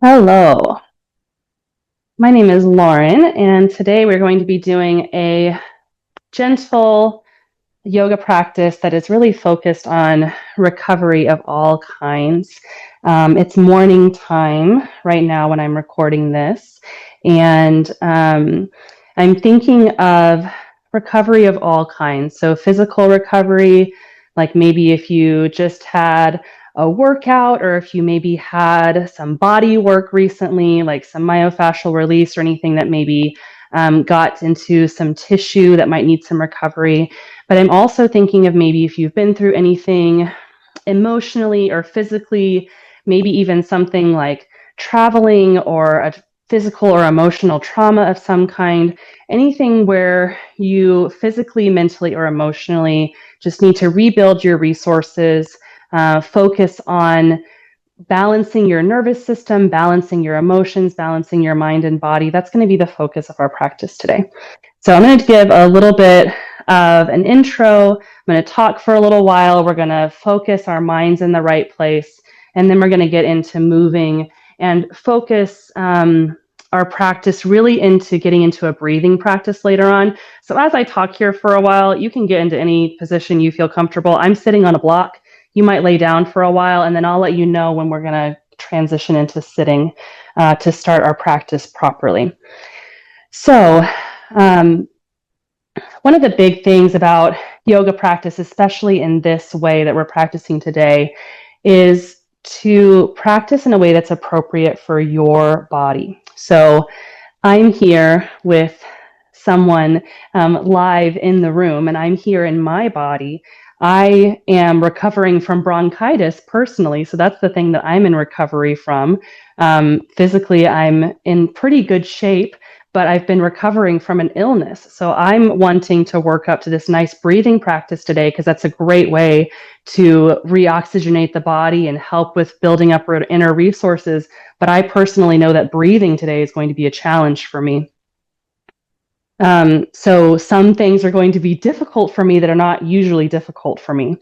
Hello, my name is Lauren, and today we're going to be doing a gentle yoga practice that is really focused on recovery of all kinds. It's morning time right now when I'm recording this, and I'm thinking of recovery of all kinds. So, physical recovery, like maybe if you just had a workout, or if you maybe had some body work recently, like some myofascial release or anything that maybe got into some tissue that might need some recovery. But I'm also thinking of maybe if you've been through anything emotionally or physically, maybe even something like traveling or a physical or emotional trauma of some kind, anything where you physically, mentally, or emotionally just need to rebuild your resources, focus on balancing your nervous system, balancing your emotions, balancing your mind and body. That's going to be the focus of our practice today. So I'm going to give a little bit of an intro. I'm going to talk for a little while. We're going to focus our minds in the right place, and then we're going to get into moving and focus our practice really into getting into a breathing practice later on. So as I talk here for a while, you can get into any position you feel comfortable. I'm sitting on a block. You might lay down for a while, and then I'll let you know when we're going to transition into sitting to start our practice properly. So, um, one of the big things about yoga practice, especially in this way that we're practicing today, is to practice in a way that's appropriate for your body. So I'm here with someone live in the room, and I'm here in my body. I am recovering from bronchitis personally, so that's the thing that I'm in recovery from. Physically, I'm in pretty good shape, but I've been recovering from an illness. So I'm wanting to work up to this nice breathing practice today because that's a great way to reoxygenate the body and help with building up inner resources. But I personally know that breathing today is going to be a challenge for me. So some things are going to be difficult for me that are not usually difficult for me.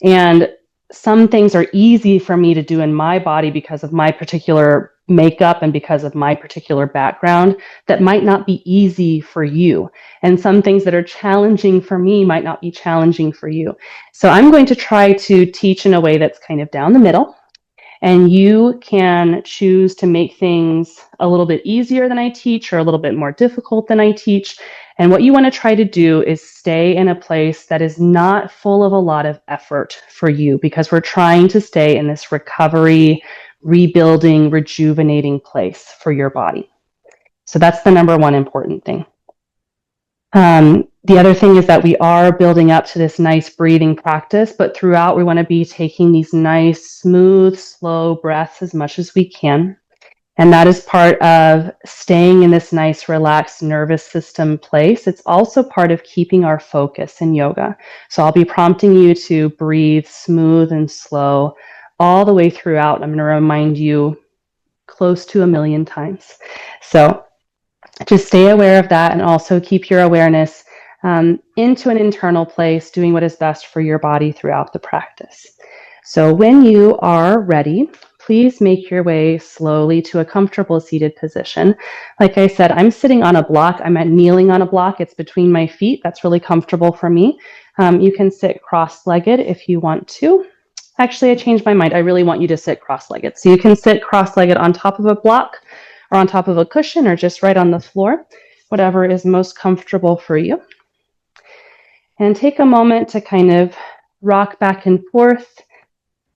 And some things are easy for me to do in my body because of my particular makeup and because of my particular background that might not be easy for you. And some things that are challenging for me might not be challenging for you. So I'm going to try to teach in a way that's kind of down the middle. And you can choose to make things a little bit easier than I teach or a little bit more difficult than I teach. And what you want to try to do is stay in a place that is not full of a lot of effort for you, because we're trying to stay in this recovery, rebuilding, rejuvenating place for your body. So that's the number one important thing. The other thing is that we are building up to this nice breathing practice, but throughout we want to be taking these nice, smooth, slow breaths as much as we can. And that is part of staying in this nice, relaxed nervous system place. It's also part of keeping our focus in yoga. So I'll be prompting you to breathe smooth and slow all the way throughout. I'm going to remind you close to 1,000,000 times. So just stay aware of that and also keep your awareness into an internal place, doing what is best for your body throughout the practice. So when you are ready, please make your way slowly to a comfortable seated position. Like I said, I'm sitting on a block. I'm kneeling on a block. It's between my feet. That's really comfortable for me. You can sit cross-legged if you want to. Actually, I changed my mind. I really want you to sit cross-legged. So you can sit cross-legged on top of a block or on top of a cushion or just right on the floor, whatever is most comfortable for you. And take a moment to kind of rock back and forth,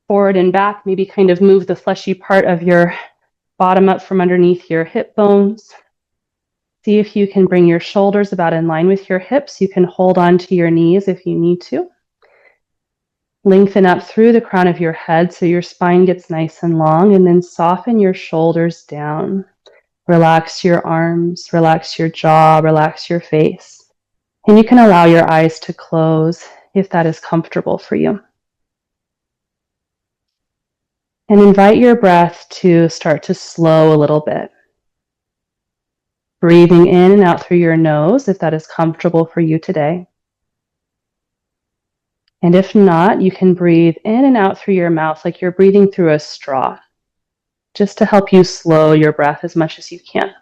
forward and back, maybe kind of move the fleshy part of your bottom up from underneath your hip bones. See if you can bring your shoulders about in line with your hips. You can hold on to your knees if you need to. Lengthen up through the crown of your head so your spine gets nice and long, and then soften your shoulders down. Relax your arms, relax your jaw, relax your face. And you can allow your eyes to close if that is comfortable for you. And invite your breath to start to slow a little bit. Breathing in and out through your nose if that is comfortable for you today. And if not, you can breathe in and out through your mouth like you're breathing through a straw. just to help you slow your breath as much as you can.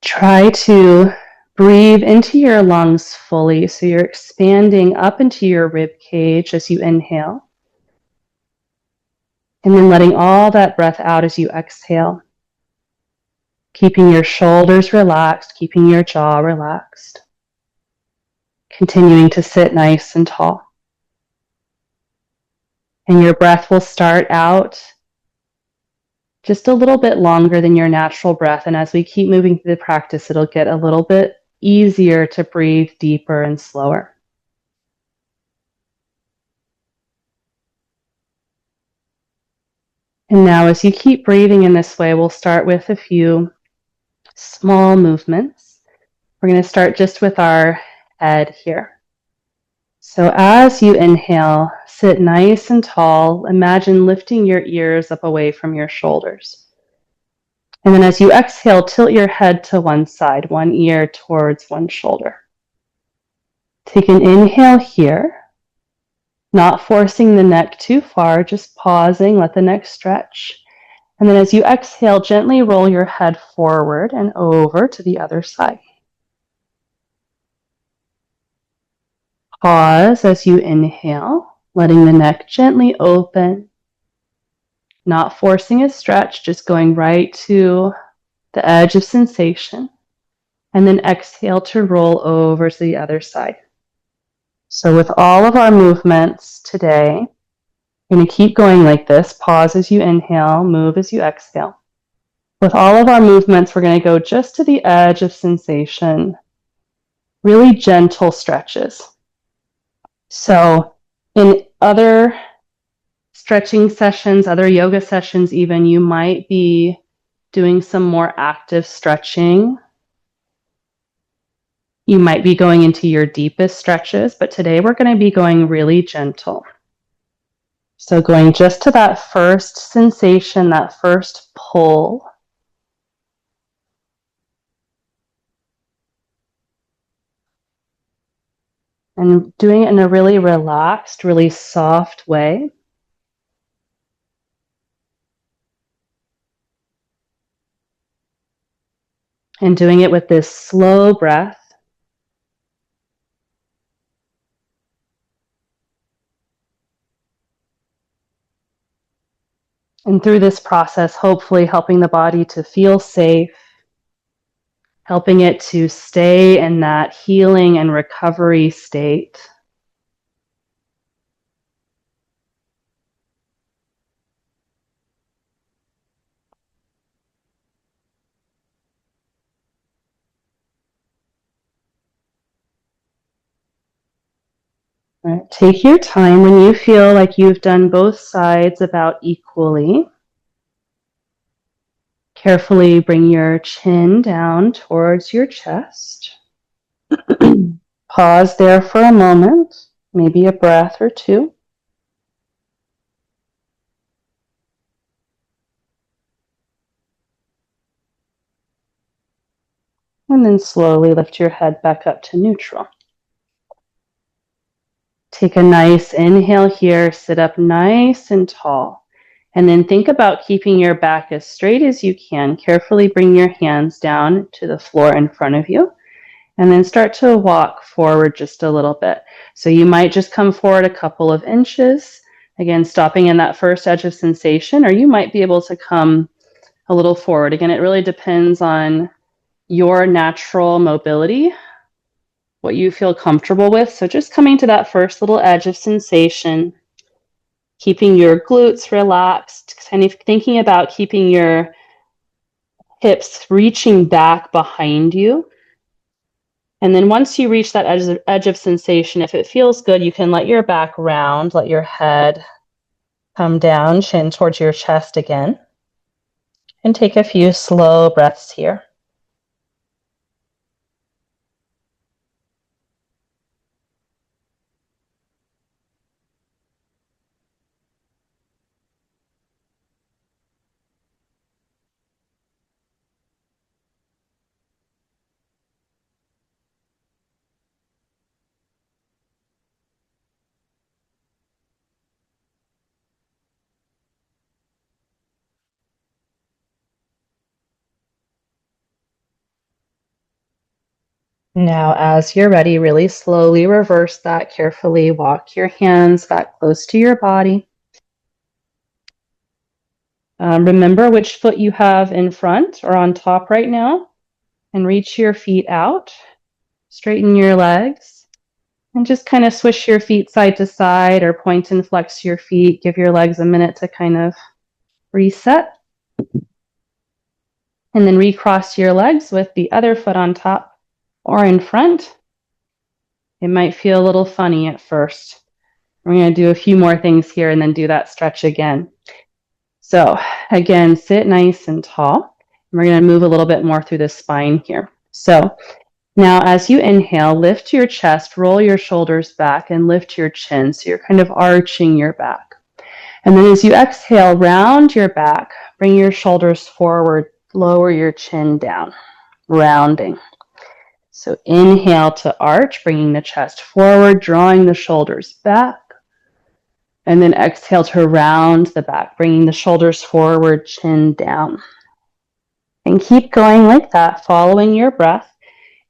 Try to breathe into your lungs fully, so you're expanding up into your rib cage as you inhale, and then letting all that breath out as you exhale, keeping your shoulders relaxed, keeping your jaw relaxed, continuing to sit nice and tall. And your breath will start out just a little bit longer than your natural breath. And as we keep moving through the practice, it'll get a little bit easier to breathe deeper and slower. And now as you keep breathing in this way, we'll start with a few small movements. We're going to start just with our head here. So as you inhale, sit nice and tall. Imagine lifting your ears up away from your shoulders. And then as you exhale, tilt your head to one side, one ear towards one shoulder. Take an inhale here, not forcing the neck too far, just pausing, let the neck stretch. And then as you exhale, gently roll your head forward and over to the other side. Pause as you inhale, letting the neck gently open, not forcing a stretch, just going right to the edge of sensation. And then exhale to roll over to the other side. So with all of our movements today, we're going to keep going like this. Pause as you inhale, move as you exhale. With all of our movements, we're going to go just to the edge of sensation, really gentle stretches. So in other stretching sessions, other yoga sessions even, you might be doing some more active stretching. You might be going into your deepest stretches, but today we're going to be going really gentle. So going just to that first sensation, that first pull. And doing it in a really relaxed, really soft way. And doing it with this slow breath. And through this process, hopefully helping the body to feel safe, helping it to stay in that healing and recovery state. All right, take your time when you feel like you've done both sides about equally. Carefully bring your chin down towards your chest. Pause there for a moment, maybe a breath or two. And then slowly lift your head back up to neutral. Take a nice inhale here, sit up nice and tall. And then think about keeping your back as straight as you can. Carefully bring your hands down to the floor in front of you. And then start to walk forward just a little bit. So you might just come forward a couple of inches. Again, stopping in that first edge of sensation, or you might be able to come a little forward. Again, it really depends on your natural mobility, what you feel comfortable with. So just coming to that first little edge of sensation, keeping your glutes relaxed, kind of thinking about keeping your hips reaching back behind you. And then once you reach that edge of sensation, if it feels good, you can let your back round, let your head come down, chin towards your chest again. And take a few slow breaths here. Now, as you're ready, really slowly reverse that carefully. Walk your hands back close to your body. Remember which foot you have in front or on top right now, and reach your feet out. Straighten your legs, and just kind of swish your feet side to side or point and flex your feet. Give your legs a minute to kind of reset. And then recross your legs with the other foot on top or in front. It might feel a little funny at first. We're going to do a few more things here and then do that stretch again. So again, sit nice and tall. We're going to move a little bit more through the spine here. So now as you inhale, lift your chest, roll your shoulders back, and lift your chin. So you're kind of arching your back. And then as you exhale, round your back, bring your shoulders forward, lower your chin down, rounding. So inhale to arch, bringing the chest forward, drawing the shoulders back. And then exhale to round the back, bringing the shoulders forward, chin down. And keep going like that, following your breath.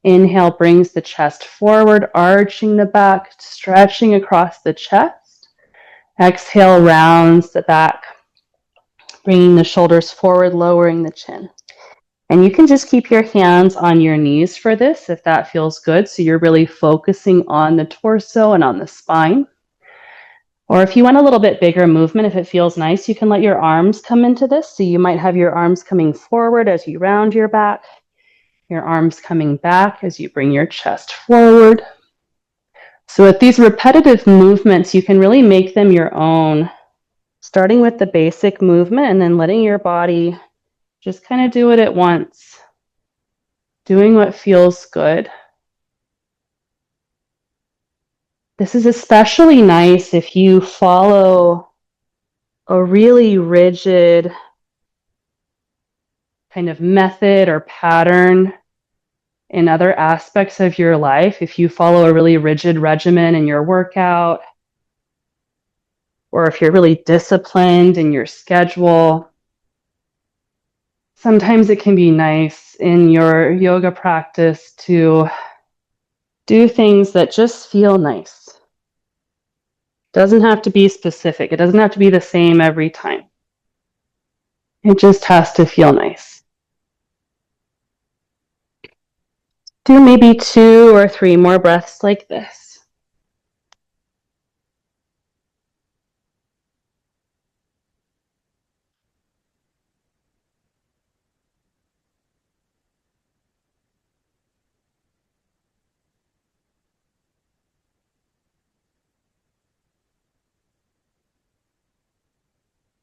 Inhale brings the chest forward, arching the back, stretching across the chest. Exhale rounds the back, bringing the shoulders forward, lowering the chin. And you can just keep your hands on your knees for this if that feels good. So you're really focusing on the torso and on the spine. Or if you want a little bit bigger movement, if it feels nice, you can let your arms come into this. So you might have your arms coming forward as you round your back, your arms coming back as you bring your chest forward. So with these repetitive movements, you can really make them your own, starting with the basic movement and then letting your body just kind of do it at once, doing what feels good. This is especially nice if you follow a really rigid kind of method or pattern in other aspects of your life. If you follow a really rigid regimen in your workout, or if you're really disciplined in your schedule, sometimes it can be nice in your yoga practice to do things that just feel nice. Doesn't have to be specific. It doesn't have to be the same every time. It just has to feel nice. Do maybe 2 or 3 more breaths like this.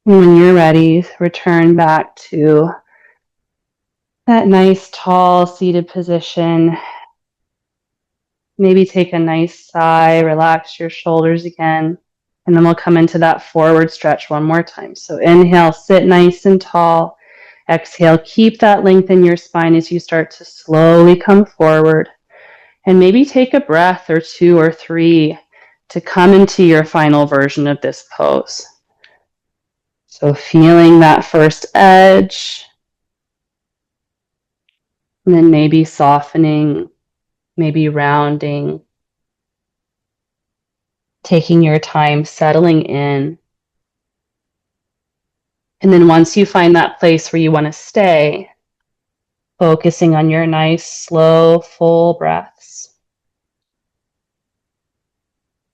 And when you're ready, return back to that nice, tall, seated position. Maybe take a nice sigh, relax your shoulders again, and then we'll come into that forward stretch one more time. So inhale, sit nice and tall. Exhale, keep that length in your spine as you start to slowly come forward. And maybe take a breath or 2 or 3 to come into your final version of this pose. So feeling that first edge, and then maybe softening, maybe rounding, taking your time, settling in. And then once you find that place where you want to stay, focusing on your nice, slow, full breaths.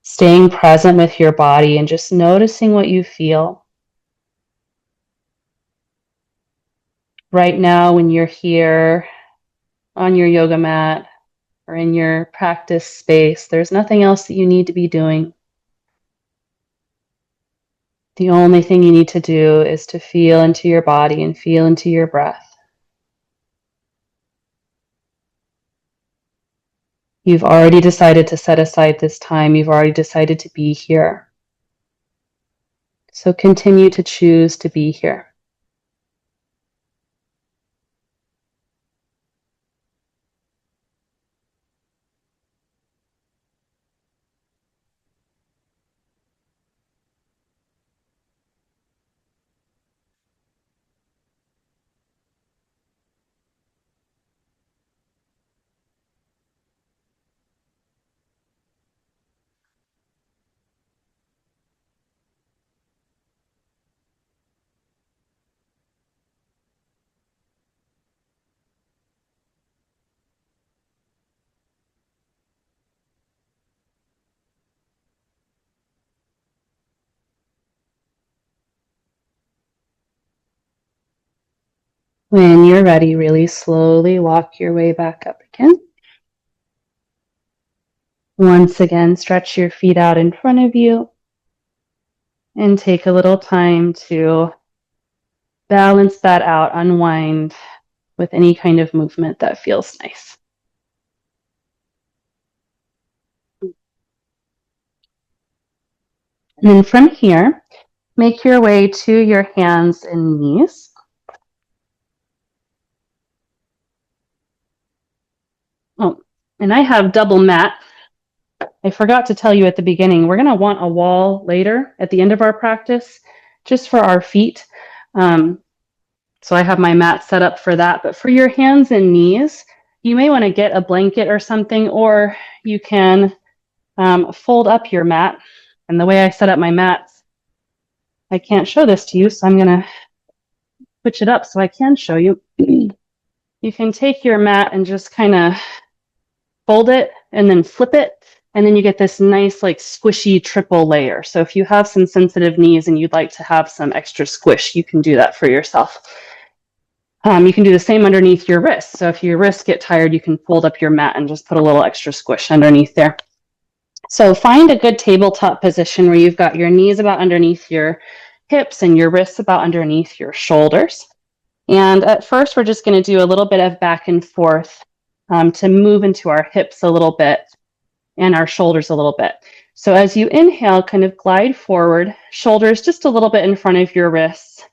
Staying present with your body and just noticing what you feel. Right now, when you're here on your yoga mat or in your practice space, there's nothing else that you need to be doing. The only thing you need to do is to feel into your body and feel into your breath. You've already decided to set aside this time. You've already decided to be here. So continue to choose to be here. When you're ready, really slowly walk your way back up again. Once again, stretch your feet out in front of you and take a little time to balance that out, unwind with any kind of movement that feels nice. And then from here, make your way to your hands and knees. Oh, and I have double mat. I forgot to tell you at the beginning, we're going to want a wall later at the end of our practice, just for our feet. So I have my mat set up for that. But for your hands and knees, you may want to get a blanket or something, or you can fold up your mat. And the way I set up my mats, I can't show this to you, so I'm going to switch it up so I can show you. You can take your mat and just kind of fold it and then flip it. And then you get this nice, like squishy triple layer. So if you have some sensitive knees and you'd like to have some extra squish, you can do that for yourself. You can do the same underneath your wrists. So if your wrists get tired, you can fold up your mat and just put a little extra squish underneath there. So find a good tabletop position where you've got your knees about underneath your hips and your wrists about underneath your shoulders. And at first, we're just going to do a little bit of back and forth to move into our hips a little bit and our shoulders a little bit. So as you inhale, kind of glide forward, shoulders just a little bit in front of your wrists.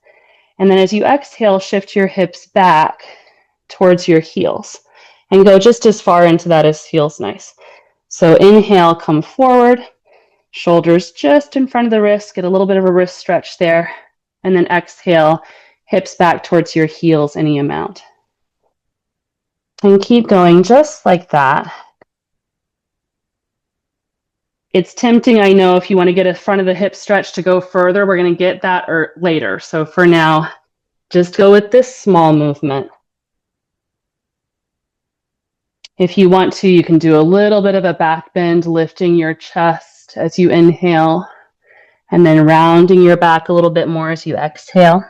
And then as you exhale, shift your hips back towards your heels and go just as far into that as feels nice. So inhale, come forward, shoulders just in front of the wrist, get a little bit of a wrist stretch there. And then exhale, hips back towards your heels any amount. And keep going just like that. It's tempting, I know, if you want to get a front of the hip stretch to go further, we're going to get that later. So for now, just go with this small movement. If you want to, you can do a little bit of a back bend, lifting your chest as you inhale, and then rounding your back a little bit more as you exhale.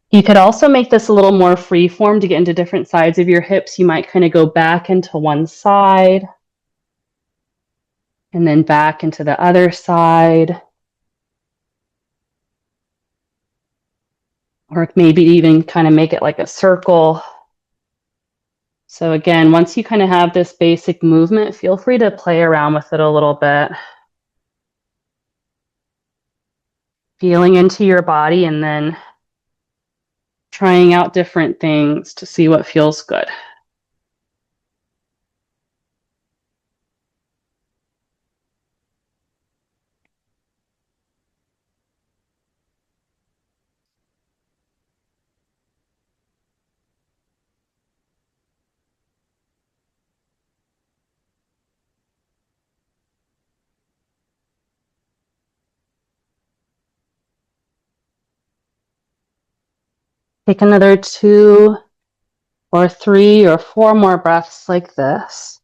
You could also make this a little more free form to get into different sides of your hips. You might kind of go back into one side, and then back into the other side. Or maybe even kind of make it like a circle. So again, once you kind of have this basic movement, feel free to play around with it a little bit. Feeling into your body and then trying out different things to see what feels good. Take another 2 or 3 or 4 more breaths like this.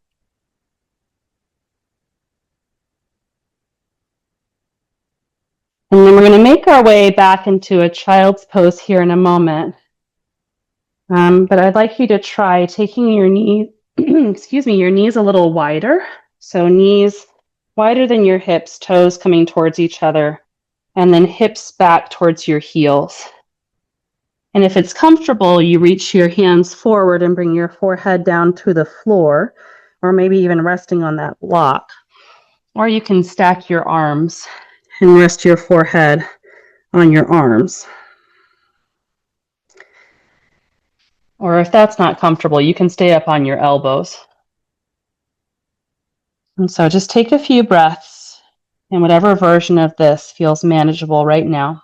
And then we're going to make our way back into a child's pose here in a moment. But I'd like you to try taking your knee, your knees a little wider. So knees wider than your hips, toes coming towards each other, and then hips back towards your heels. And if it's comfortable, you reach your hands forward and bring your forehead down to the floor, or maybe even resting on that block. Or you can stack your arms and rest your forehead on your arms. Or if that's not comfortable, you can stay up on your elbows. And so just take a few breaths in whatever version of this feels manageable right now.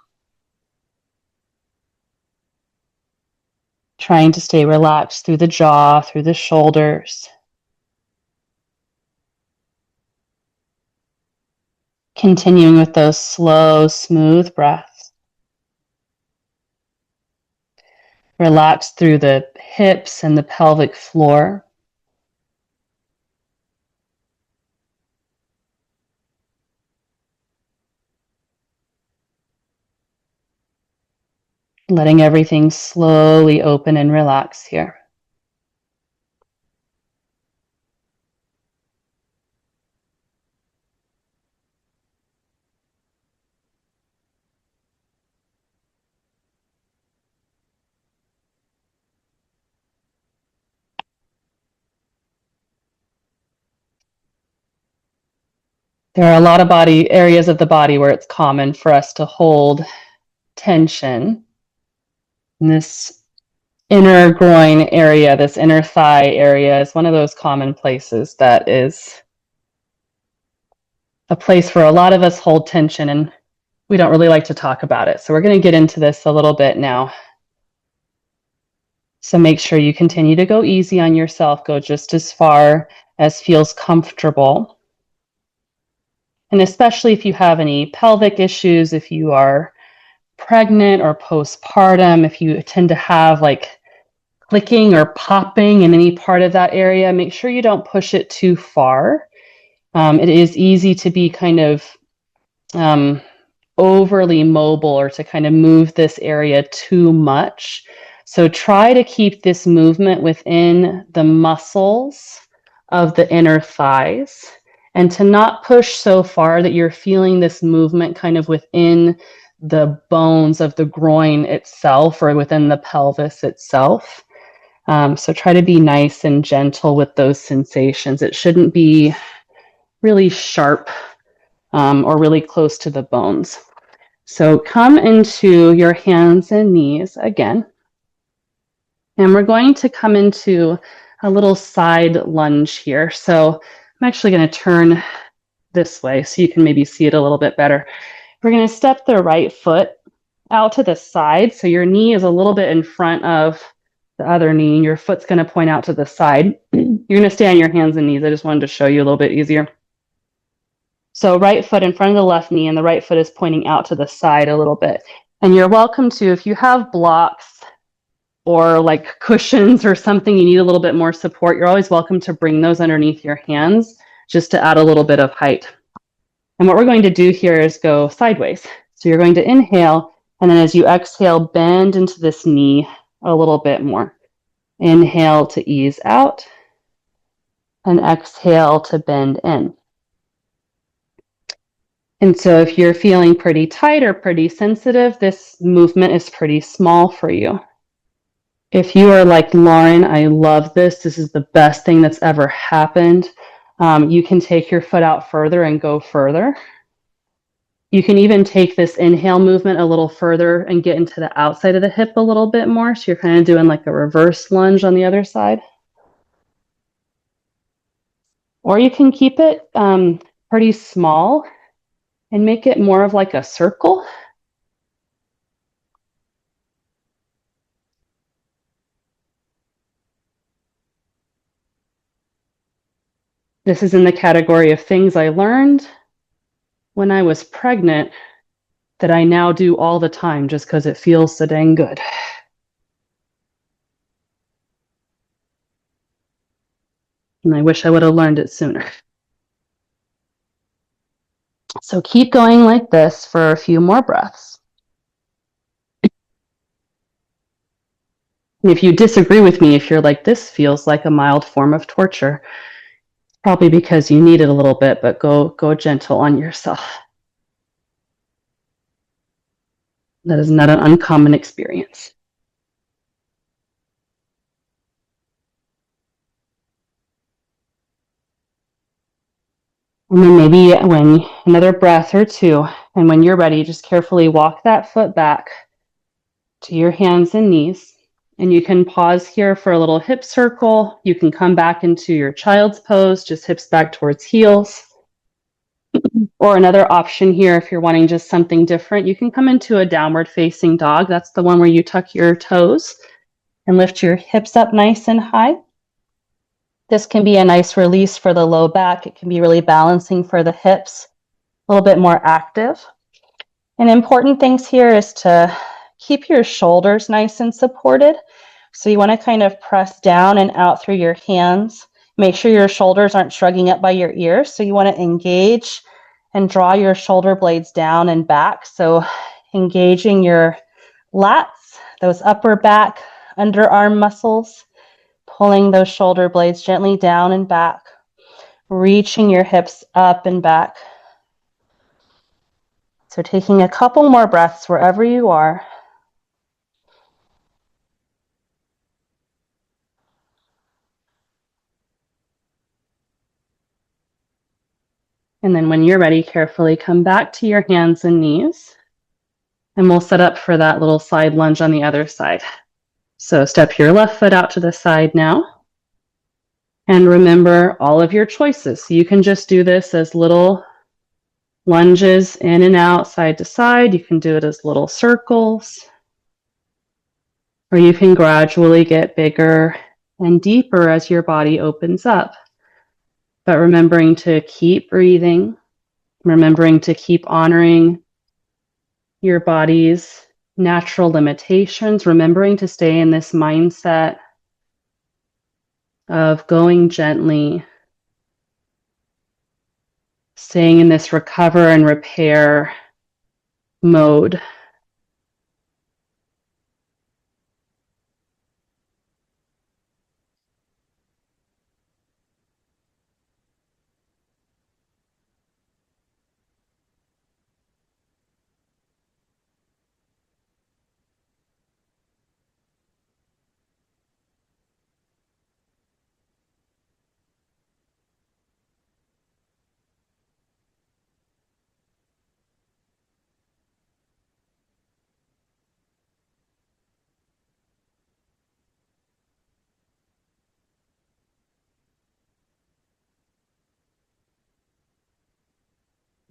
Trying to stay relaxed through the jaw, through the shoulders. Continuing with those slow, smooth breaths. Relax through the hips and the pelvic floor. letting everything slowly open and relax here. There are a lot of areas of the body where it's common for us to hold tension. And this inner groin area, this inner thigh area is one of those common places that is a place where a lot of us hold tension, and we don't really like to talk about it. So we're going to get into this a little bit now. So make sure you continue to go easy on yourself. Go just as far as feels comfortable. And especially if you have any pelvic issues, if you are pregnant or postpartum, if you tend to have like clicking or popping in any part of that area, make sure you don't push it too far. It is easy to be kind of overly mobile or to kind of move this area too much. So try to keep this movement within the muscles of the inner thighs and to not push so far that you're feeling this movement kind of within the bones of the groin itself or within the pelvis itself. So try to be nice and gentle with those sensations. It shouldn't be really sharp or really close to the bones. So come into your hands and knees again. And we're going to come into a little side lunge here. So I'm actually going to turn this way so you can maybe see it a little bit better. We're going to step the right foot out to the side. So your knee is a little bit in front of the other knee, and your foot's going to point out to the side. You're going to stay on your hands and knees. I just wanted to show you a little bit easier. So right foot in front of the left knee, and the right foot is pointing out to the side a little bit. And you're welcome to, if you have blocks or like cushions or something, you need a little bit more support, you're always welcome to bring those underneath your hands just to add a little bit of height. And what we're going to do here is go sideways. So you're going to inhale, and then as you exhale, bend into this knee a little bit more. Inhale to ease out, and exhale to bend in. And so if you're feeling pretty tight or pretty sensitive, this movement is pretty small for you. If you are like Lauren, I love this. This is the best thing that's ever happened. You can take your foot out further and go further. You can even take this inhale movement a little further and get into the outside of the hip a little bit more. So you're kind of doing like a reverse lunge on the other side. Or you can keep it pretty small and make it more of like a circle. This is in the category of things I learned when I was pregnant that I now do all the time just because it feels so dang good. And I wish I would have learned it sooner. So keep going like this for a few more breaths. And if you disagree with me, if you're like, this feels like a mild form of torture, probably because you need it a little bit, but go gentle on yourself. That is not an uncommon experience. And then maybe when another breath or two, and when you're ready, just carefully walk that foot back to your hands and knees. And you can pause here for a little hip circle. You can come back into your child's pose, just hips back towards heels. Or another option here, if you're wanting just something different, you can come into a downward facing dog. That's the one where you tuck your toes and lift your hips up nice and high. This can be a nice release for the low back. It can be really balancing for the hips, a little bit more active. And important things here is to keep your shoulders nice and supported. So you want to kind of press down and out through your hands. Make sure your shoulders aren't shrugging up by your ears. So you want to engage and draw your shoulder blades down and back. So engaging your lats those upper back, underarm muscles, pulling those shoulder blades gently down and back, reaching your hips up and back. So taking a couple more breaths wherever you are. And then when you're ready, carefully come back to your hands and knees. And we'll set up for that little side lunge on the other side. So step your left foot out to the side now. And remember all of your choices. So you can just do this as little lunges in and out, side to side. You can do it as little circles. Or you can gradually get bigger and deeper as your body opens up. But remembering to keep breathing, remembering to keep honoring your body's natural limitations, remembering to stay in this mindset of going gently, staying in this recover and repair mode.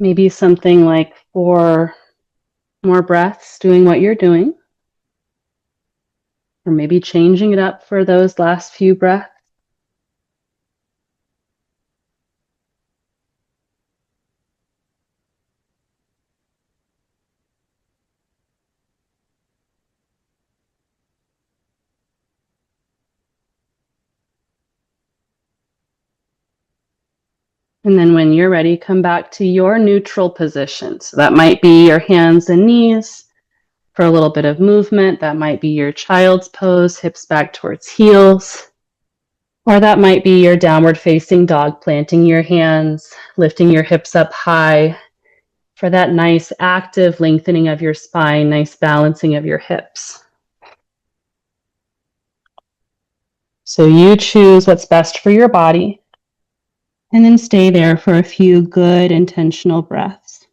Maybe something like 4 more breaths doing what you're doing, or maybe changing it up for those last few breaths. And then when you're ready, come back to your neutral position. So that might be your hands and knees for a little bit of movement. That might be your child's pose, hips back towards heels. Or that might be your downward facing dog, planting your hands, lifting your hips up high for that nice active lengthening of your spine, nice balancing of your hips. So you choose what's best for your body, and then stay there for a few good intentional breaths.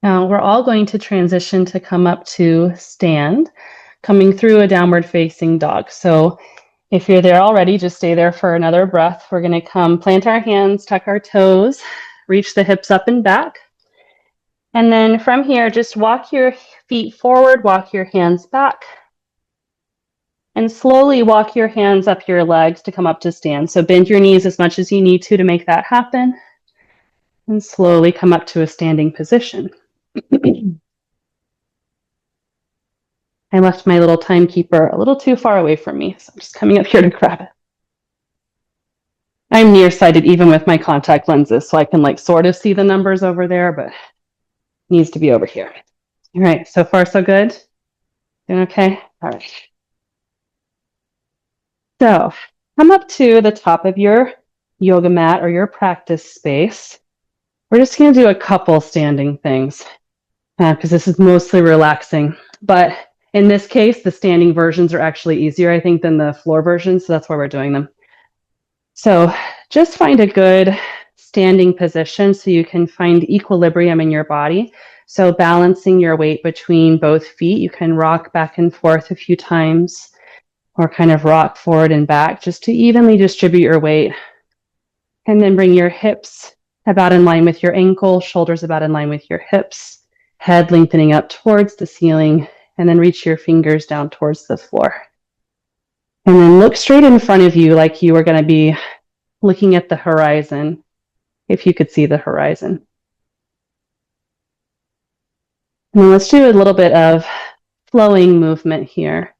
Now we're all going to transition to come up to stand, coming through a downward facing dog. So if you're there already, just stay there for another breath. We're going to come plant our hands, tuck our toes, reach the hips up and back. And then from here, just walk your feet forward, walk your hands back, and slowly walk your hands up your legs to come up to stand. So bend your knees as much as you need to make that happen, and slowly come up to a standing position. I left my little timekeeper a little too far away from me, so I'm just coming up here to grab it. I'm nearsighted even with my contact lenses, so I can sort of see the numbers over there, but it needs to be over here. All right, so far so good? Doing okay? All right. So come up to the top of your yoga mat or your practice space. We're just going to do a couple standing things because this is mostly relaxing. But in this case, the standing versions are actually easier, I think, than the floor versions. So that's why we're doing them. So just find a good standing position so you can find equilibrium in your body. So balancing your weight between both feet, you can rock back and forth a few times. or kind of rock forward and back just to evenly distribute your weight. And then bring your hips about in line with your ankle, shoulders about in line with your hips, head lengthening up towards the ceiling, and then reach your fingers down towards the floor. And then look straight in front of you like you are going to be looking at the horizon, if you could see the horizon. And then let's do a little bit of flowing movement here.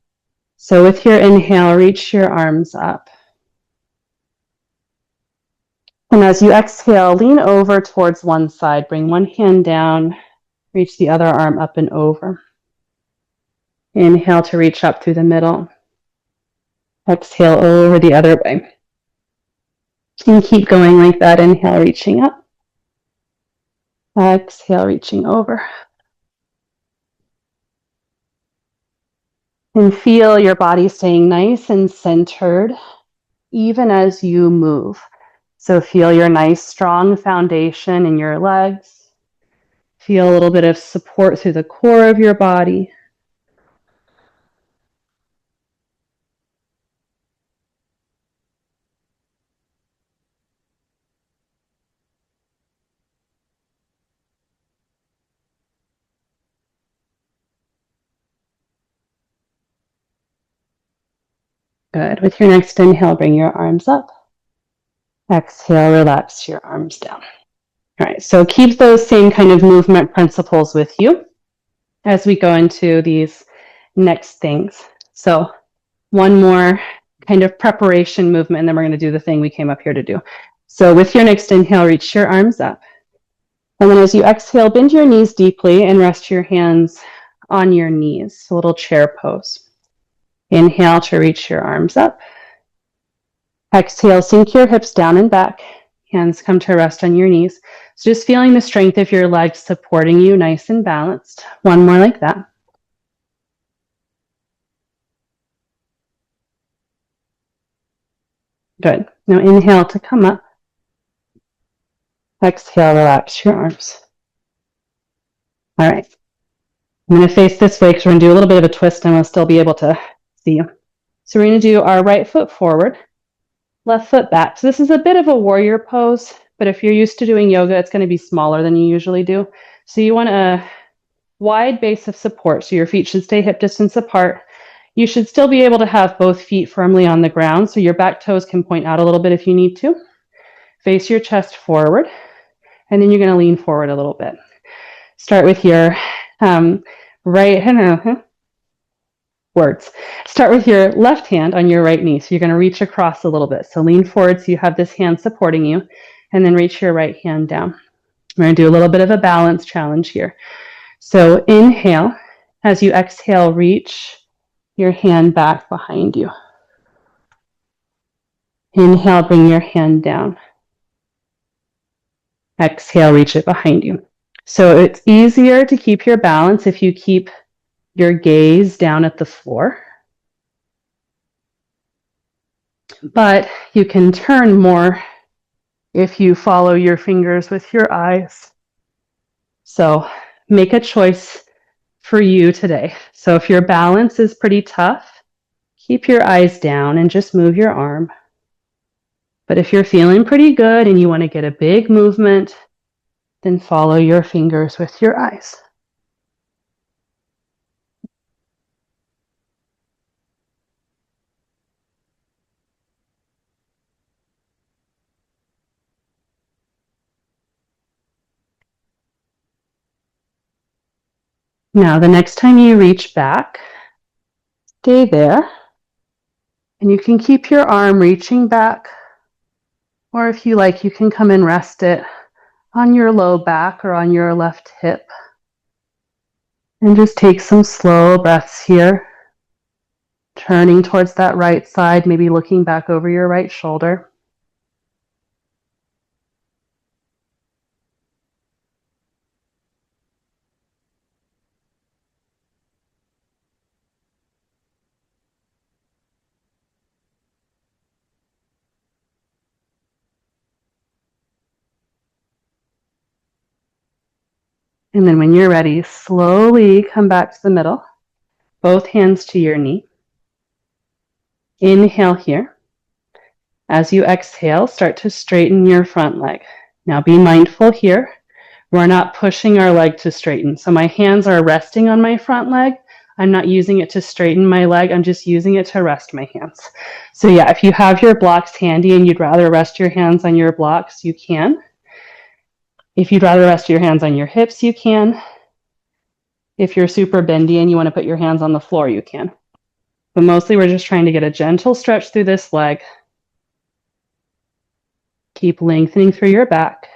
So with your inhale, reach your arms up. And as you exhale, lean over towards one side. Bring one hand down, reach the other arm up and over. Inhale to reach up through the middle. Exhale over the other way. And keep going like that. Inhale, reaching up. Exhale, reaching over. And feel your body staying nice and centered, even as you move. So feel your nice, strong foundation in your legs. Feel a little bit of support through the core of your body. Good. With your next inhale, bring your arms up. Exhale, relax your arms down. All right, so keep those same kind of movement principles with you as we go into these next things. So one more kind of preparation movement, and then we're going to do the thing we came up here to do. So with your next inhale, reach your arms up. And then as you exhale, bend your knees deeply and rest your hands on your knees, a little chair pose. Inhale to reach your arms up. Exhale, sink your hips down and back. Hands come to rest on your knees. So just feeling the strength of your legs supporting you, nice and balanced. One more like that. Good. Now inhale to come up. Exhale, relax your arms. All right. I'm going to face this way because we're going to do a little bit of a twist and we'll still be able to see you. So we're going to do our right foot forward, left foot back. So this is a bit of a warrior pose, but if you're used to doing yoga, it's going to be smaller than you usually do. So you want a wide base of support. So your feet should stay hip distance apart. You should still be able to have both feet firmly on the ground. So your back toes can point out a little bit if you need to. Face your chest forward, and then you're going to lean forward a little bit. Start with your Start with your left hand on your right knee. So you're going to reach across a little bit. So lean forward so you have this hand supporting you, and then reach your right hand down. We're going to do a little bit of a balance challenge here. So inhale. As you exhale, reach your hand back behind you. Inhale, bring your hand down. Exhale, reach it behind you. So it's easier to keep your balance if you keep your gaze down at the floor. But you can turn more if you follow your fingers with your eyes. So make a choice for you today. So if your balance is pretty tough, keep your eyes down and just move your arm. But if you're feeling pretty good and you want to get a big movement, then follow your fingers with your eyes. Now, the next time you reach back, stay there. And you can keep your arm reaching back. Or if you like, you can come and rest it on your low back or on your left hip. And just take some slow breaths here. Turning towards that right side, maybe looking back over your right shoulder. And then when you're ready, slowly come back to the middle. Both hands to your knee. Inhale here. As you exhale, start to straighten your front leg. Now be mindful here. We're not pushing our leg to straighten. So my hands are resting on my front leg. I'm not using it to straighten my leg. I'm just using it to rest my hands. So yeah, if you have your blocks handy and you'd rather rest your hands on your blocks, you can. If you'd rather rest your hands on your hips, you can. If you're super bendy and you want to put your hands on the floor, you can. But mostly we're just trying to get a gentle stretch through this leg. Keep lengthening through your back.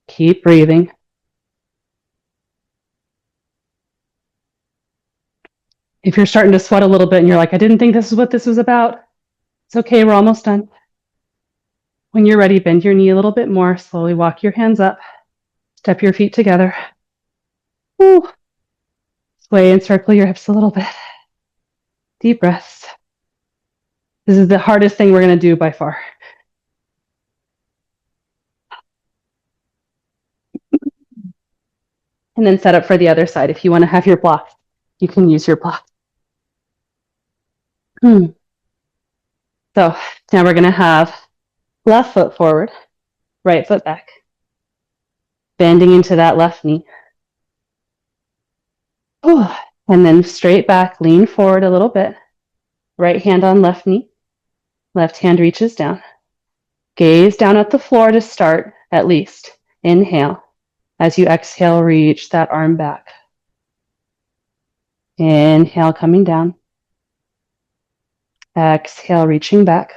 Keep breathing. If you're starting to sweat a little bit and you're like, I didn't think this is what this was about, it's okay, we're almost done. When you're ready, bend your knee a little bit more. Slowly walk your hands up. Step your feet together. Woo. Sway and circle your hips a little bit. Deep breaths. This is the hardest thing we're going to do by far. And then set up for the other side. If you want to have your block, you can use your block. So now we're going to have left foot forward, right foot back. Bending into that left knee. And then straight back, lean forward a little bit. Right hand on left knee. Left hand reaches down. Gaze down at the floor to start, at least. Inhale. As you exhale, reach that arm back. Inhale, coming down. Exhale, reaching back.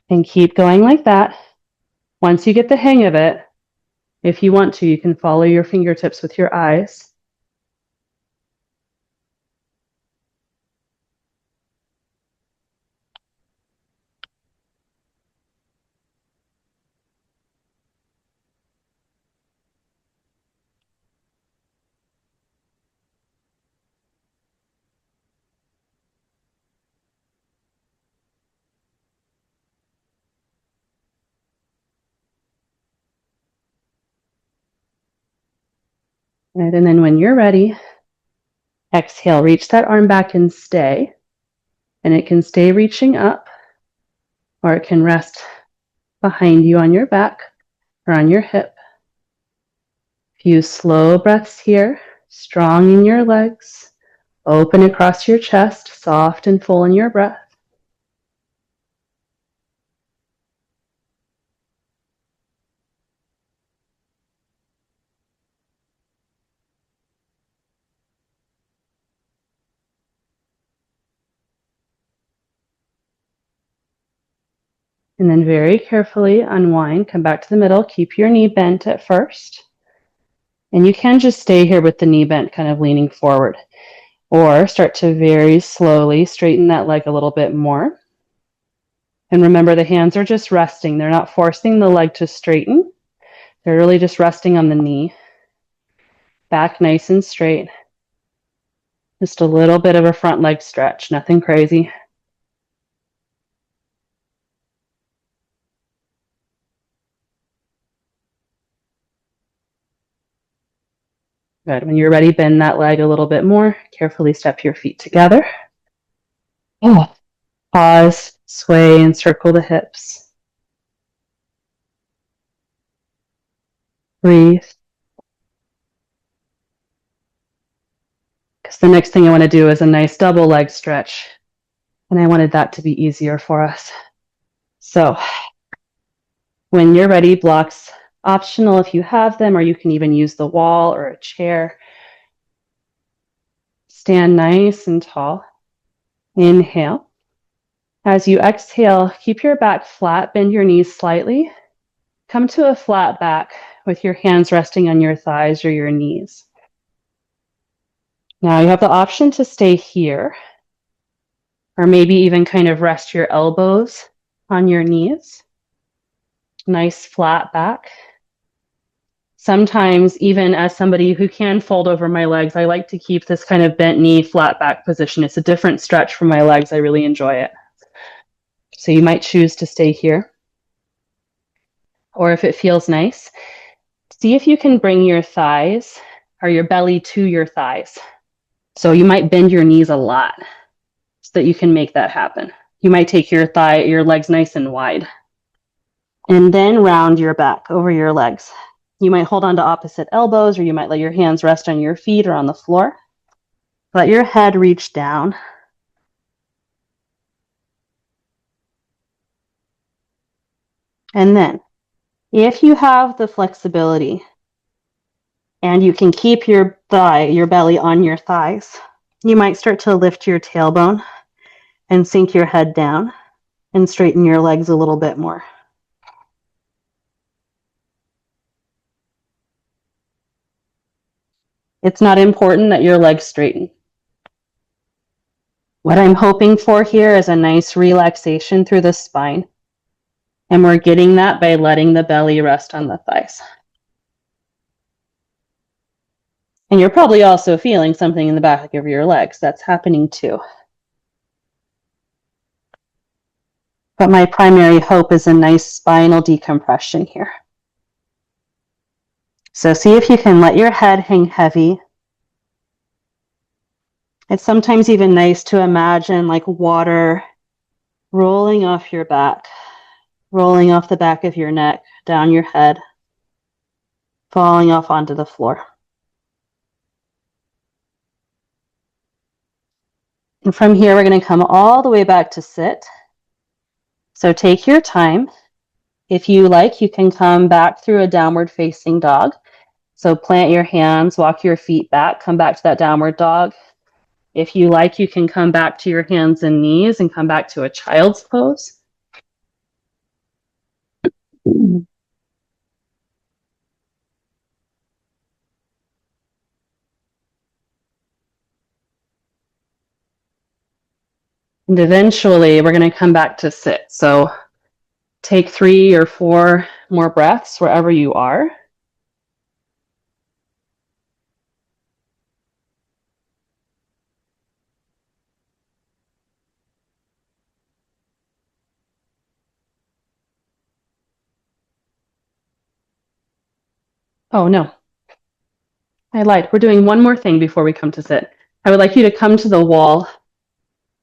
And keep going like that. Once you get the hang of it, if you want to, you can follow your fingertips with your eyes. Right, and then when you're ready, exhale, reach that arm back and stay. And it can stay reaching up, or it can rest behind you on your back or on your hip. Few slow breaths here, strong in your legs, open across your chest, soft and full in your breath. And then very carefully unwind, come back to the middle, keep your knee bent at first. And you can just stay here with the knee bent, kind of leaning forward. Or start to very slowly straighten that leg a little bit more. And remember, the hands are just resting. They're not forcing the leg to straighten. They're really just resting on the knee. Back nice and straight. Just a little bit of a front leg stretch, nothing crazy. Good. When you're ready, bend that leg a little bit more. Carefully step your feet together. Pause, sway, and circle the hips. Breathe. Because the next thing I want to do is a nice double leg stretch. And I wanted that to be easier for us. So when you're ready, blocks optional if you have them, or you can even use the wall or a chair. Stand nice and tall. Inhale. As you exhale, keep your back flat, bend your knees slightly. Come to a flat back with your hands resting on your thighs or your knees. Now you have the option to stay here, or maybe even kind of rest your elbows on your knees. Nice flat back. Sometimes, even as somebody who can fold over my legs, I like to keep this kind of bent knee, flat back position. It's a different stretch for my legs. I really enjoy it. So you might choose to stay here. Or if it feels nice, see if you can bring your thighs or your belly to your thighs. So you might bend your knees a lot so that you can make that happen. You might take your legs nice and wide. And then round your back over your legs. You might hold on to opposite elbows, or you might let your hands rest on your feet or on the floor. Let your head reach down. And then, if you have the flexibility and you can keep your belly on your thighs, you might start to lift your tailbone and sink your head down and straighten your legs a little bit more. It's not important that your legs straighten. What I'm hoping for here is a nice relaxation through the spine. And we're getting that by letting the belly rest on the thighs. And you're probably also feeling something in the back of your legs. That's happening too. But my primary hope is a nice spinal decompression here. So see if you can let your head hang heavy. It's sometimes even nice to imagine like water rolling off your back, rolling off the back of your neck, down your head, falling off onto the floor. And from here, we're going to come all the way back to sit. So take your time. If you like, you can come back through a downward facing dog. So plant your hands, walk your feet back, come back to that downward dog. If you like, you can come back to your hands and knees and come back to a child's pose. And eventually, we're going to come back to sit. So take 3 or 4 more breaths wherever you are. Oh, no. I lied. We're doing one more thing before we come to sit. I would like you to come to the wall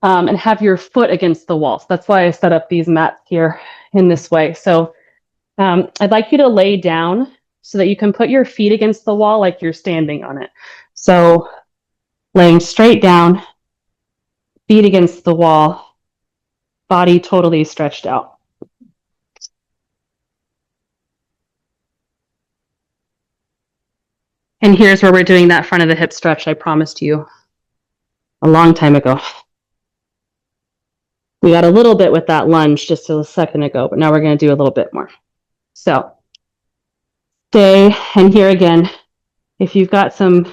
and have your foot against the wall. So that's why I set up these mats here in this way. So I'd like you to lay down so that you can put your feet against the wall like you're standing on it. So laying straight down, feet against the wall, body totally stretched out. And here's where we're doing that front of the hip stretch I promised you a long time ago. We got a little bit with that lunge just a second ago, but now we're going to do a little bit more. So stay, and here again, if you've got some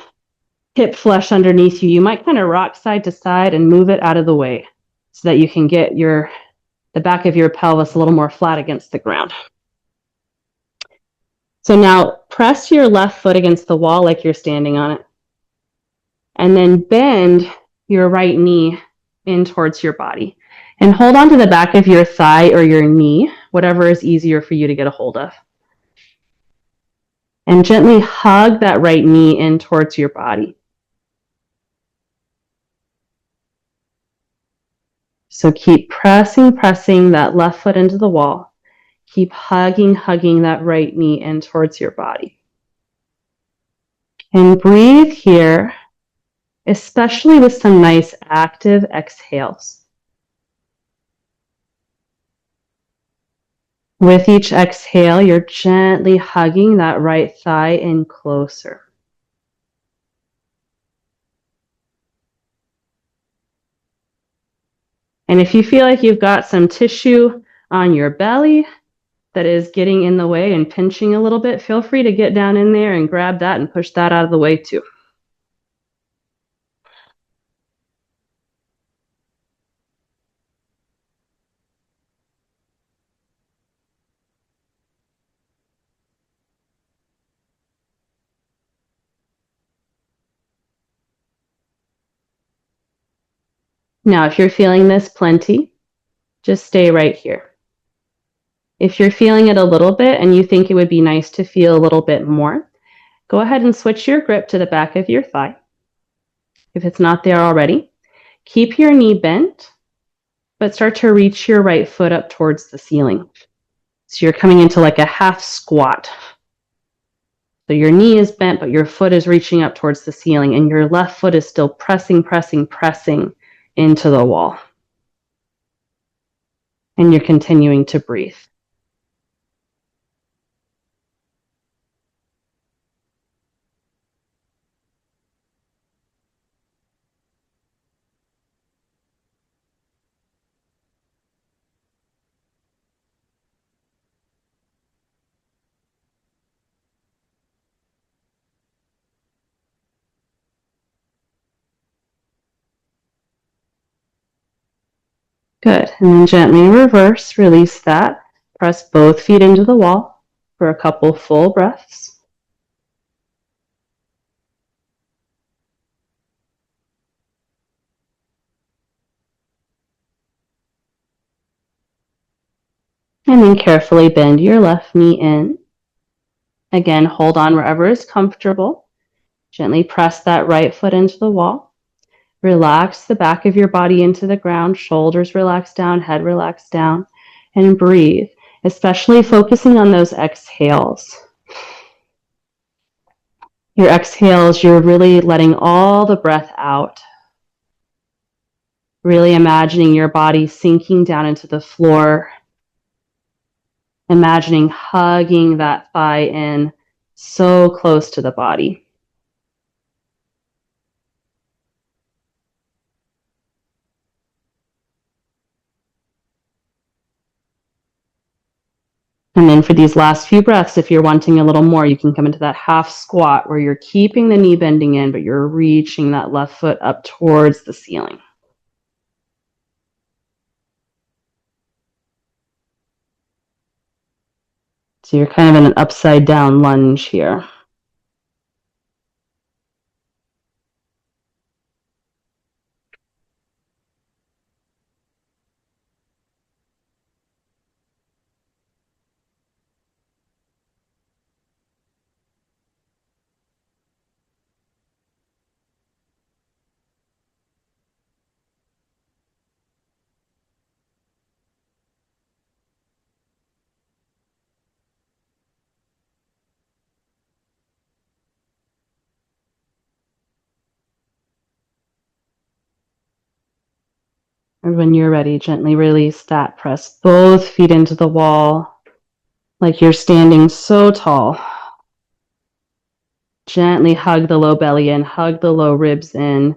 hip flesh underneath you, you might kind of rock side to side and move it out of the way so that you can get the back of your pelvis a little more flat against the ground. So now press your left foot against the wall like you're standing on it. And then bend your right knee in towards your body. And hold on to the back of your thigh or your knee, whatever is easier for you to get a hold of. And gently hug that right knee in towards your body. So keep pressing that left foot into the wall. Keep hugging that right knee in towards your body. And breathe here, especially with some nice active exhales. With each exhale, you're gently hugging that right thigh in closer. And if you feel like you've got some tissue on your belly that is getting in the way and pinching a little bit, feel free to get down in there and grab that and push that out of the way too. Now, if you're feeling this plenty, just stay right here. If you're feeling it a little bit and you think it would be nice to feel a little bit more, go ahead and switch your grip to the back of your thigh. if it's not there already. Keep your knee bent, but start to reach your right foot up towards the ceiling. So you're coming into like a half squat. So your knee is bent, but your foot is reaching up towards the ceiling, and your left foot is still pressing into the wall. And you're continuing to breathe. Good. And then gently reverse, release that. Press both feet into the wall for a couple full breaths. And then carefully bend your left knee in. Again, hold on wherever is comfortable. Gently press that right foot into the wall. Relax the back of your body into the ground, shoulders relax down, head relax down, and breathe, especially focusing on those exhales. Your exhales, you're really letting all the breath out. Really imagining your body sinking down into the floor. Imagining hugging that thigh in so close to the body. And then for these last few breaths, if you're wanting a little more, you can come into that half squat where you're keeping the knee bending in, but you're reaching that left foot up towards the ceiling. So you're kind of in an upside down lunge here. And when you're ready, gently release that. Press both feet into the wall like you're standing so tall. Gently hug the low belly in, hug the low ribs in.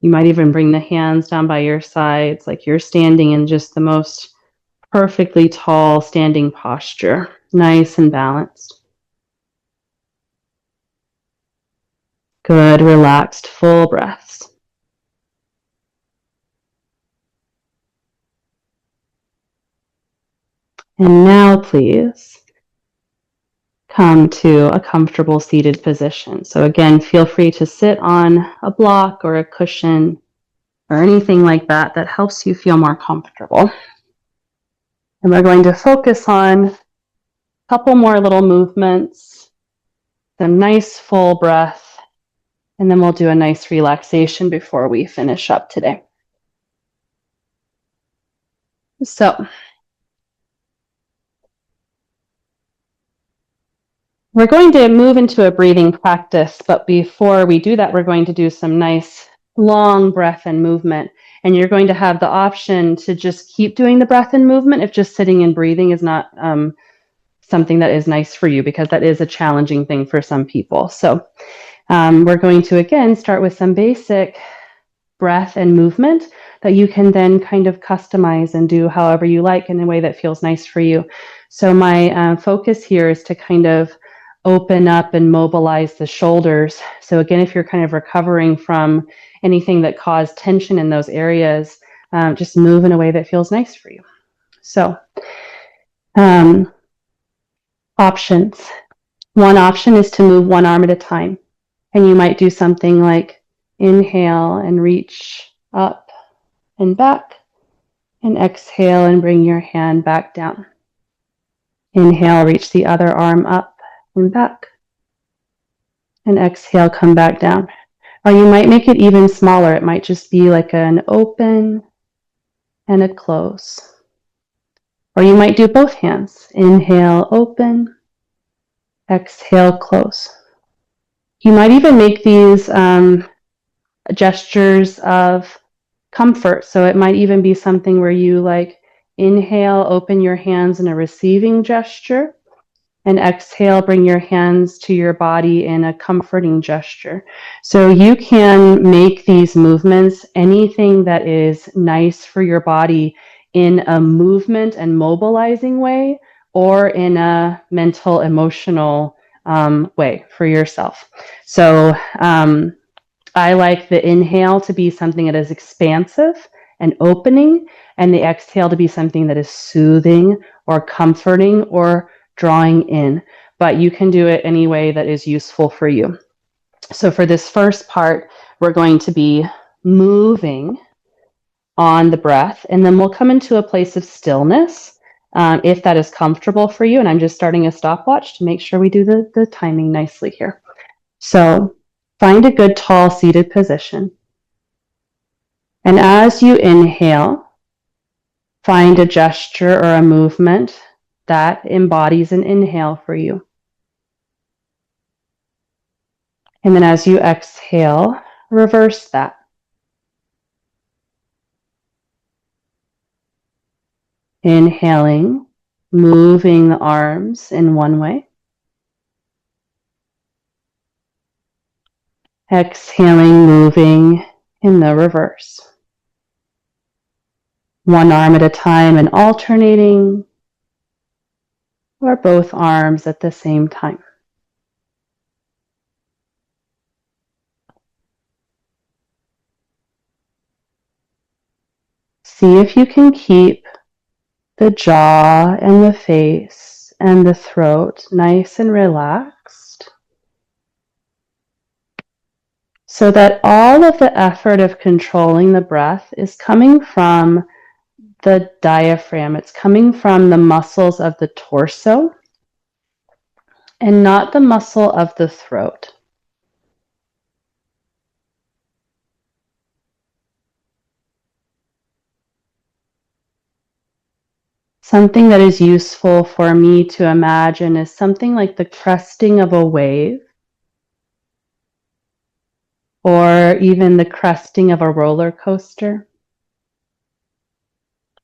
You might even bring the hands down by your sides like you're standing in just the most perfectly tall standing posture, nice and balanced. Good, relaxed, full breaths. And now, please, come to a comfortable seated position. So again, feel free to sit on a block or a cushion or anything like that that helps you feel more comfortable. And we're going to focus on a couple more little movements, some nice full breath, and then we'll do a nice relaxation before we finish up today. So we're going to move into a breathing practice, but before we do that, we're going to do some nice long breath and movement. And you're going to have the option to just keep doing the breath and movement if just sitting and breathing is not something that is nice for you, because that is a challenging thing for some people. So we're going to, again, start with some basic breath and movement that you can then kind of customize and do however you like in a way that feels nice for you. So my focus here is to kind of open up and mobilize the shoulders. So again, if you're kind of recovering from anything that caused tension in those areas, just move in a way that feels nice for you. So options. One option is to move one arm at a time. And you might do something like inhale and reach up and back, and exhale and bring your hand back down. Inhale, reach the other arm up and back, and exhale, come back down. Or you might make it even smaller. It might just be like an open and a close. Or you might do both hands. Inhale, open. Exhale, close. You might even make these gestures of comfort. So it might even be something where you like inhale, open your hands in a receiving gesture, and exhale, bring your hands to your body in a comforting gesture. So you can make these movements anything that is nice for your body in a movement and mobilizing way, or in a mental, emotional way for yourself. So I like the inhale to be something that is expansive and opening, and the exhale to be something that is soothing or comforting or drawing in. But you can do it any way that is useful for you. So for this first part, we're going to be moving on the breath, and then we'll come into a place of stillness if that is comfortable for you. And I'm just starting a stopwatch to make sure we do the timing nicely here. So find a good tall seated position. And as you inhale, find a gesture or a movement that embodies an inhale for you. And then as you exhale, reverse that. Inhaling, moving the arms in one way. Exhaling, moving in the reverse. One arm at a time and alternating, or both arms at the same time. See if you can keep the jaw and the face and the throat nice and relaxed, so that all of the effort of controlling the breath is coming from the diaphragm. It's coming from the muscles of the torso and not the muscle of the throat. Something that is useful for me to imagine is something like the cresting of a wave, or even the cresting of a roller coaster.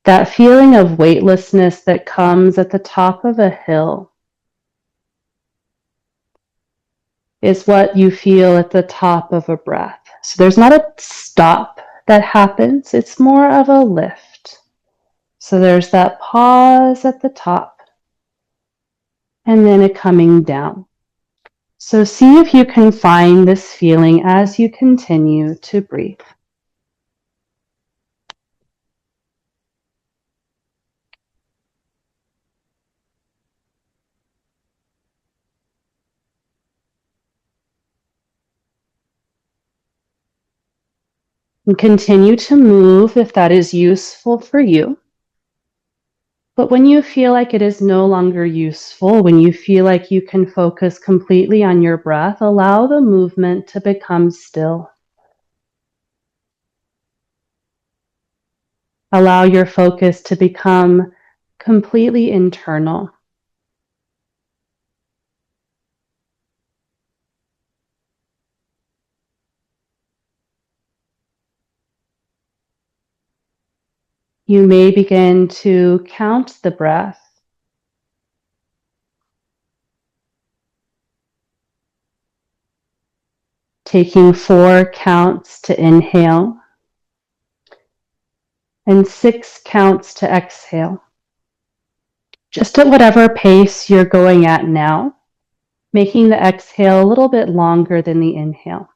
That feeling of weightlessness that comes at the top of a hill is what you feel at the top of a breath. So there's not a stop that happens, it's more of a lift. So there's that pause at the top and then a coming down. So see if you can find this feeling as you continue to breathe. And continue to move if that is useful for you. But when you feel like it is no longer useful, when you feel like you can focus completely on your breath, allow the movement to become still. Allow your focus to become completely internal. You may begin to count the breath. Taking 4 counts to inhale and 6 counts to exhale. Just at whatever pace you're going at now, making the exhale a little bit longer than the inhale.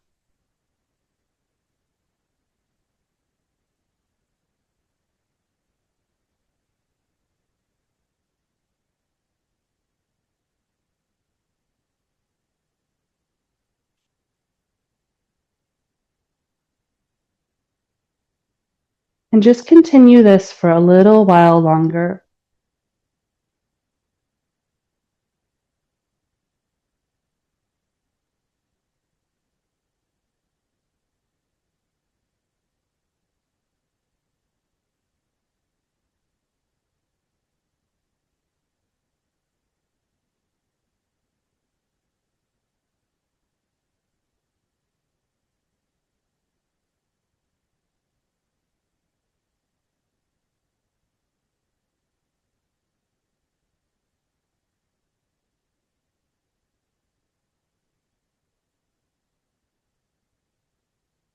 And just continue this for a little while longer.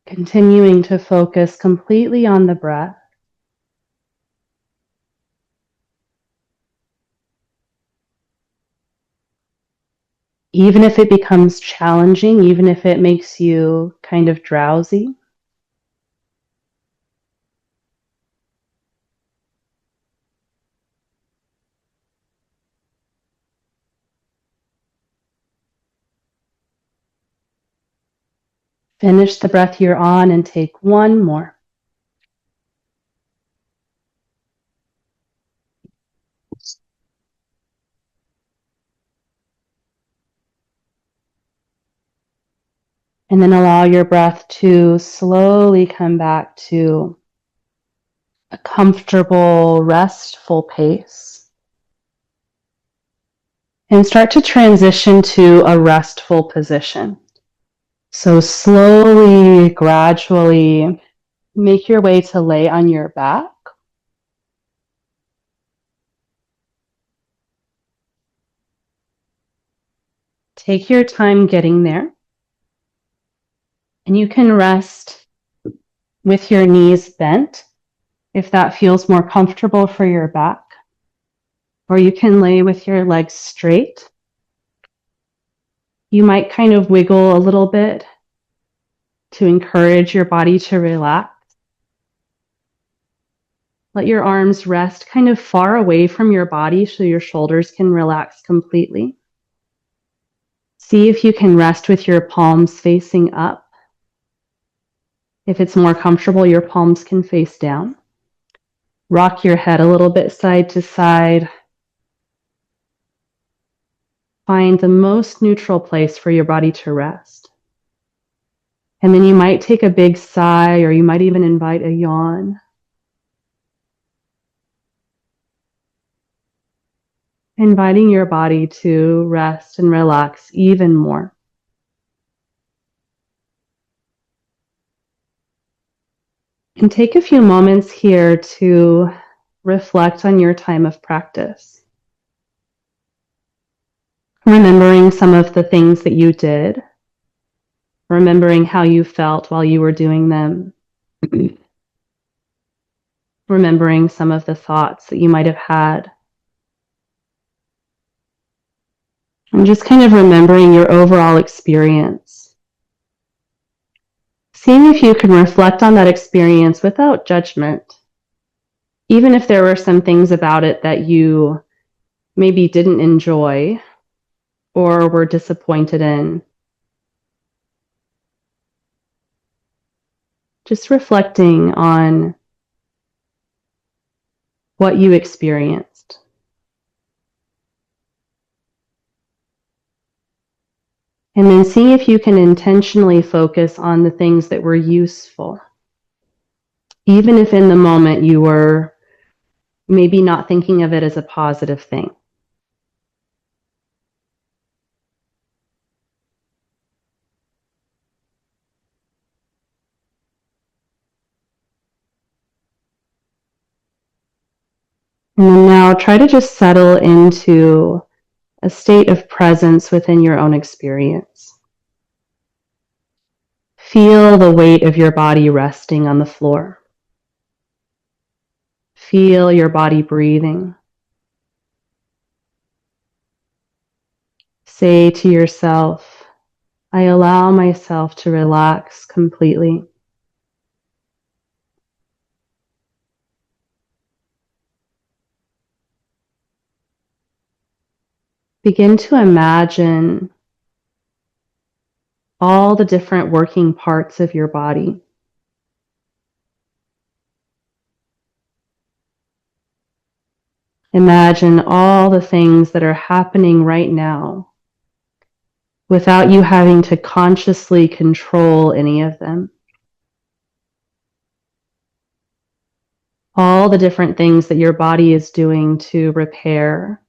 Continuing to focus completely on the breath. Even if it becomes challenging, even if it makes you kind of drowsy. Finish the breath you're on and take one more. And then allow your breath to slowly come back to a comfortable, restful pace. And start to transition to a restful position. So slowly, gradually make your way to lay on your back. Take your time getting there. And you can rest with your knees bent if that feels more comfortable for your back. Or you can lay with your legs straight. You might kind of wiggle a little bit to encourage your body to relax. Let your arms rest kind of far away from your body so your shoulders can relax completely. See if you can rest with your palms facing up. If it's more comfortable, your palms can face down. Rock your head a little bit side to side. Find the most neutral place for your body to rest. And then you might take a big sigh, or you might even invite a yawn. Inviting your body to rest and relax even more. And take a few moments here to reflect on your time of practice. Remembering some of the things that you did. Remembering how you felt while you were doing them. Remembering some of the thoughts that you might have had. And just kind of remembering your overall experience. Seeing if you can reflect on that experience without judgment. Even if there were some things about it that you maybe didn't enjoy or were disappointed in. Just reflecting on what you experienced. And then see if you can intentionally focus on the things that were useful. Even if in the moment you were maybe not thinking of it as a positive thing. And then now try to just settle into a state of presence within your own experience. Feel the weight of your body resting on the floor. Feel your body breathing. Say to yourself, I allow myself to relax completely. Begin to imagine all the different working parts of your body. Imagine all the things that are happening right now without you having to consciously control any of them. All the different things that your body is doing to repair,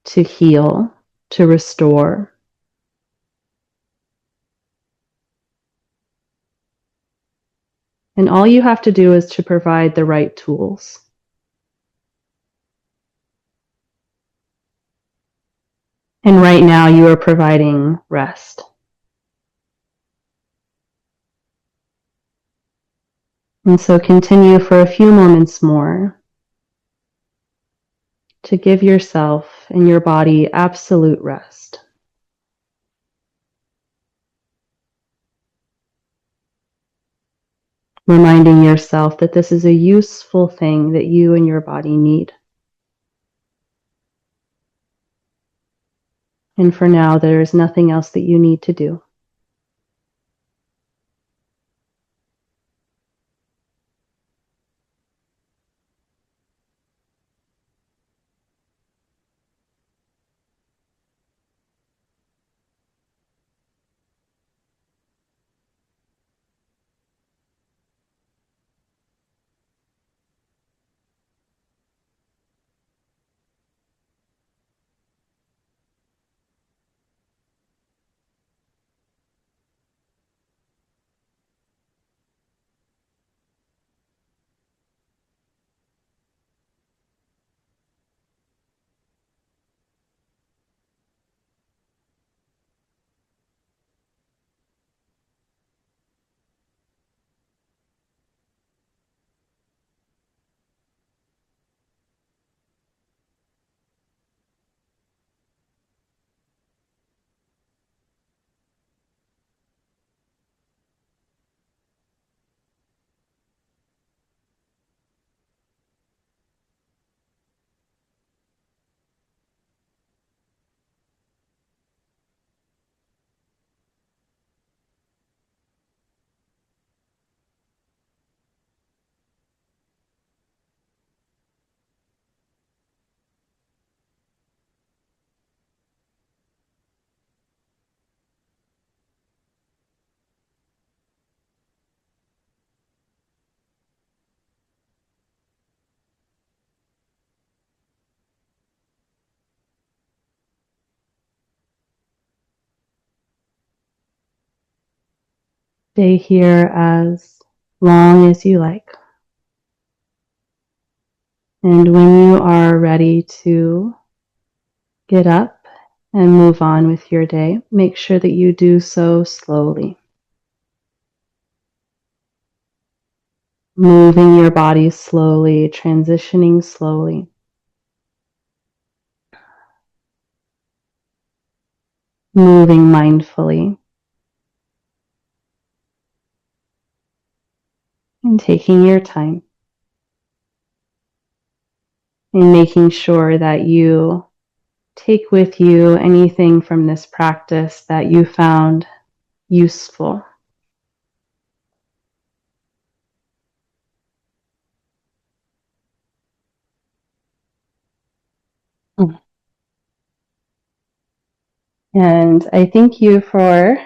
to heal, to restore. And all you have to do is to provide the right tools. And right now you are providing rest. And so continue for a few moments more to give yourself and your body absolute rest. Reminding yourself that this is a useful thing that you and your body need. And for now, there is nothing else that you need to do. Stay here as long as you like. And when you are ready to get up and move on with your day, make sure that you do so slowly. Moving your body slowly, transitioning slowly. Moving mindfully. And taking your time. And making sure that you take with you anything from this practice that you found useful. And I thank you for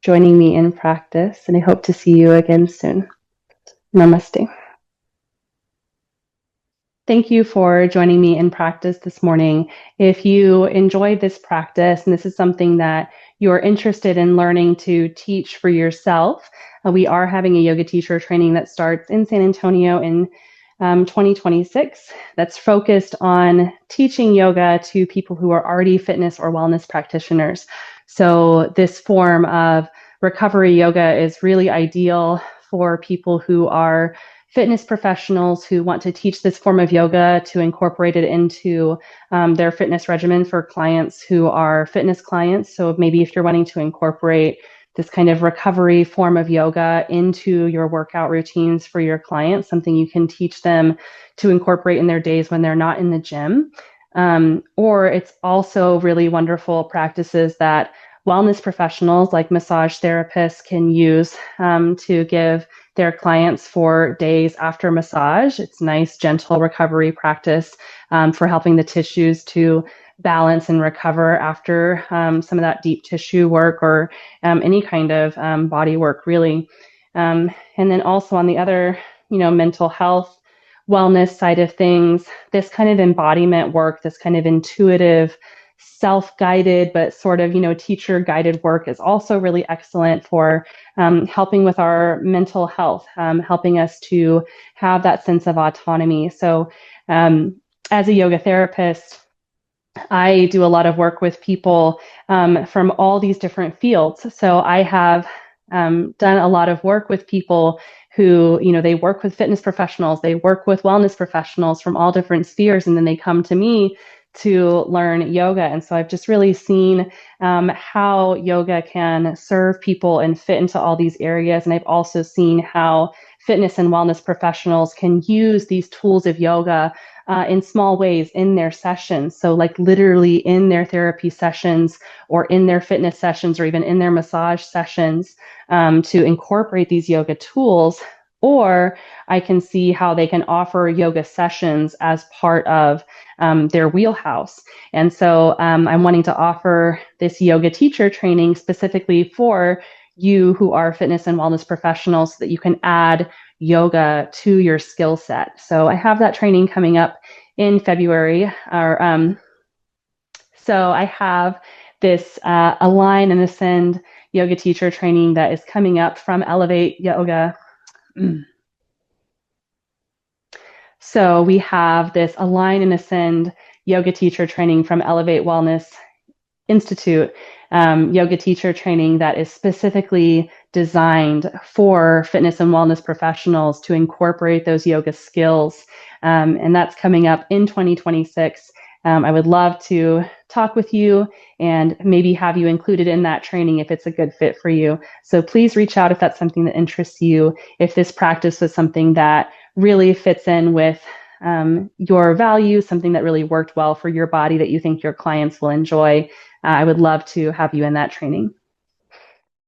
joining me in practice, and I hope to see you again soon. Namaste. Thank you for joining me in practice this morning. If you enjoyed this practice and this is something that you're interested in learning to teach for yourself, we are having a yoga teacher training that starts in San Antonio in 2026 that's focused on teaching yoga to people who are already fitness or wellness practitioners. So this form of recovery yoga is really ideal for people who are fitness professionals who want to teach this form of yoga to incorporate it into their fitness regimen for clients who are fitness clients. So maybe if you're wanting to incorporate this kind of recovery form of yoga into your workout routines for your clients, something you can teach them to incorporate in their days when they're not in the gym. Or it's also really wonderful practices that wellness professionals like massage therapists can use to give their clients for days after massage. It's nice, gentle recovery practice for helping the tissues to balance and recover after some of that deep tissue work or any kind of body work, really. And then also on the other, mental health, wellness side of things, this kind of embodiment work, this kind of intuitive, self-guided, but sort of, teacher-guided work is also really excellent for helping with our mental health, helping us to have that sense of autonomy. So as a yoga therapist, I do a lot of work with people from all these different fields. So I have done a lot of work with people who, they work with fitness professionals, they work with wellness professionals from all different spheres, and then they come to me to learn yoga. And so I've just really seen how yoga can serve people and fit into all these areas. And I've also seen how fitness and wellness professionals can use these tools of yoga in small ways in their sessions. So like literally in their therapy sessions or in their fitness sessions or even in their massage sessions to incorporate these yoga tools. Or I can see how they can offer yoga sessions as part of their wheelhouse. And so I'm wanting to offer this yoga teacher training specifically for you who are fitness and wellness professionals so that you can add yoga to your skill set. So I have that training coming up in February. So I have this Align and Ascend yoga teacher training that is coming up from Elevate Yoga. So we have this Align and Ascend yoga teacher training from Elevate Wellness Institute, yoga teacher training that is specifically designed for fitness and wellness professionals to incorporate those yoga skills. And that's coming up in 2026. I would love to talk with you and maybe have you included in that training if it's a good fit for you. So please reach out if that's something that interests you, if this practice was something that really fits in with your values, something that really worked well for your body that you think your clients will enjoy. I would love to have you in that training.